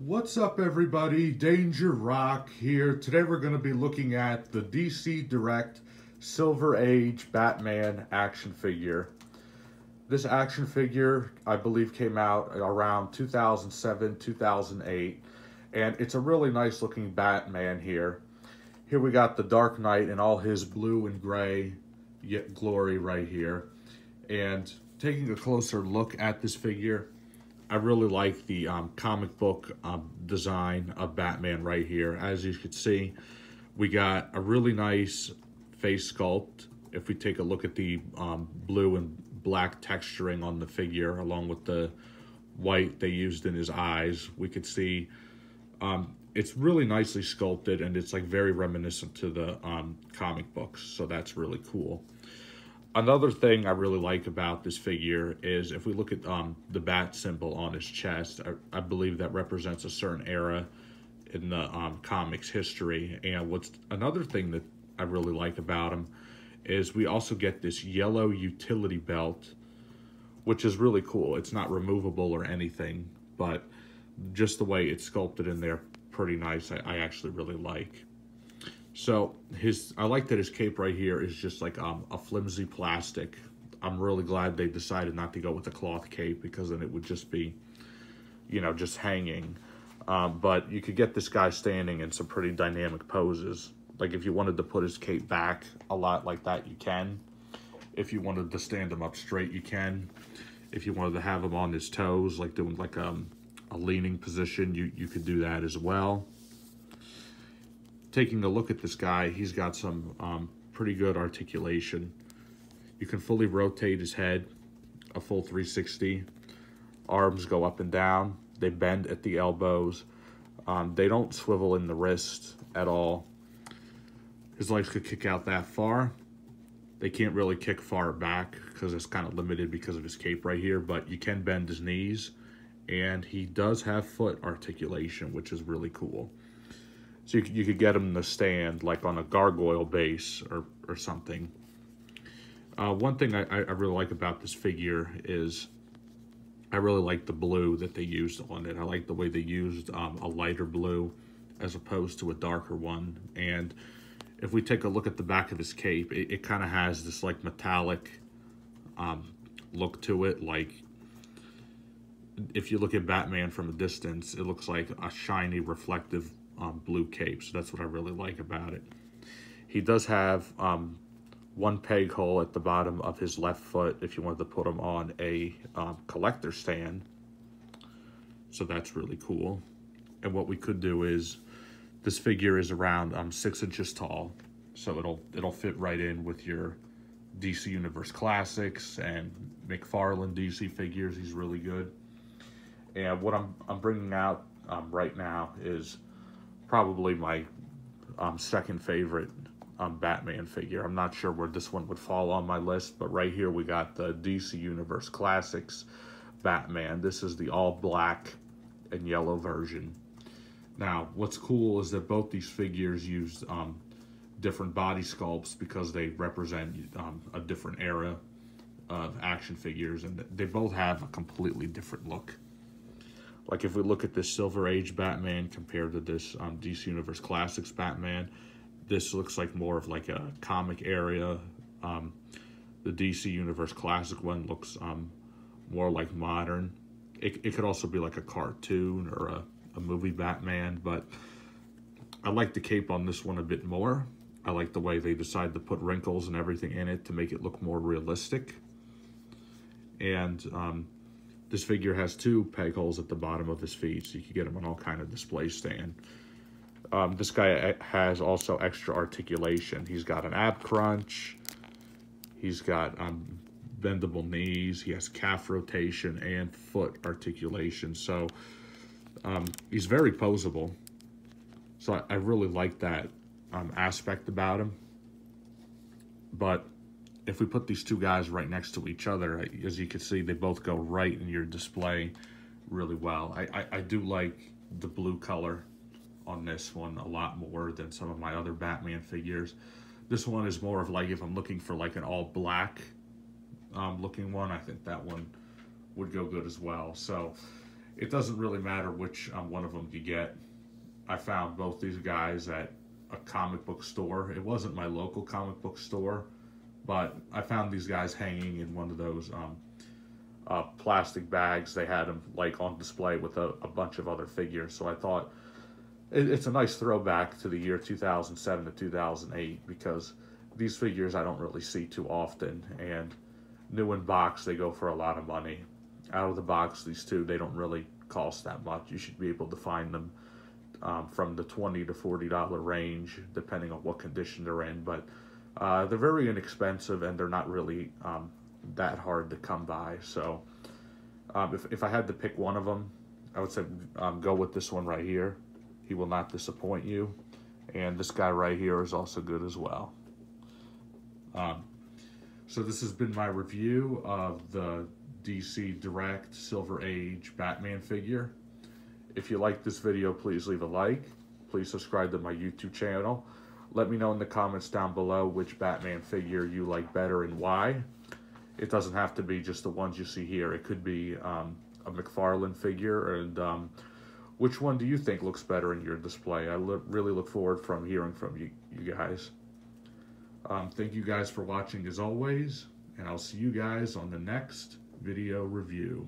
What's up, everybody? Danger Rock here. Today we're going to be looking at the DC Direct Silver Age Batman action figure. This action figure, I believe, came out around 2007, 2008, and it's a really nice looking Batman here. Here we got the Dark Knight in all his blue and gray glory right here. And taking a closer look at this figure, I really like the comic book design of Batman right here. As you can see, we got a really nice face sculpt. If we take a look at the blue and black texturing on the figure, along with the white they used in his eyes, we could see it's really nicely sculpted, and it's like very reminiscent to the comic books, so that's really cool. Another thing I really like about this figure is if we look at the bat symbol on his chest, I believe that represents a certain era in the comics history. And what's another thing that I really like about him is we also get this yellow utility belt, which is really cool. It's not removable or anything, but just the way it's sculpted in there, pretty nice. I actually really like. So I like that his cape right here is just like a flimsy plastic. I'm really glad they decided not to go with a cloth cape, because then it would just be, just hanging. But you could get this guy standing in some pretty dynamic poses. Like if you wanted to put his cape back a lot like that, you can. If you wanted to stand him up straight, you can. If you wanted to have him on his toes, like doing like a leaning position, you could do that as well. Taking a look at this guy, he's got some pretty good articulation. You can fully rotate his head, a full 360. Arms go up and down. They bend at the elbows. They don't swivel in the wrist at all. His legs could kick out that far. They can't really kick far back because it's kind of limited because of his cape right here, but you can bend his knees. And he does have foot articulation, which is really cool. So you could get him to stand like on a gargoyle base or something. One thing I really like about this figure is I really like the blue that they used on it. I like the way they used a lighter blue as opposed to a darker one. And if we take a look at the back of his cape, it kind of has this like metallic look to it. Like if you look at Batman from a distance, it looks like a shiny, reflective blue cape. So that's what I really like about it. He does have one peg hole at the bottom of his left foot if you wanted to put him on a collector stand. So that's really cool. And what we could do is, this figure is around 6 inches tall, so it'll fit right in with your DC Universe Classics and McFarlane DC figures. He's really good. And what I'm bringing out right now is probably my second favorite Batman figure. I'm not sure where this one would fall on my list, but right here we got the DC Universe Classics Batman. This is the all black and yellow version. Now, what's cool is that both these figures use different body sculpts because they represent a different era of action figures, and they both have a completely different look. Like if we look at this Silver Age Batman compared to this DC Universe Classics Batman, this looks like more of like a comic area. The DC Universe Classic one looks more like modern. It could also be like a cartoon or a movie Batman, but I like the cape on this one a bit more. I like the way they decide to put wrinkles and everything in it to make it look more realistic. And this figure has 2 peg holes at the bottom of his feet, so you can get him on all kind of display stand. This guy has also extra articulation. He's got an ab crunch. He's got bendable knees. He has calf rotation and foot articulation. So he's very posable. So I really like that aspect about him. But if we put these two guys right next to each other, as you can see, they both go right in your display really well. I do like the blue color on this one a lot more than some of my other Batman figures. This one is more of like, if I'm looking for like an all black looking one, I think that one would go good as well. So it doesn't really matter which one of them you get. I found both these guys at a comic book store. It wasn't my local comic book store, but I found these guys hanging in one of those plastic bags. They had them like on display with a bunch of other figures. So I thought it's a nice throwback to the year 2007 to 2008, because these figures I don't really see too often, and new in box they go for a lot of money. Out of the box, these two, they don't really cost that much. You should be able to find them from the $20 to $40 range, depending on what condition they're in. But they're very inexpensive, and they're not really that hard to come by. So if I had to pick one of them, I would say go with this one right here. He will not disappoint you. And this guy right here is also good as well. So this has been my review of the DC Direct Silver Age Batman figure. If you like this video, please leave a like. Please subscribe to my YouTube channel. Let me know in the comments down below which Batman figure you like better and why. It doesn't have to be just the ones you see here. It could be a McFarlane figure. And which one do you think looks better in your display? I really look forward from hearing from you guys. Thank you guys for watching as always, and I'll see you guys on the next video review.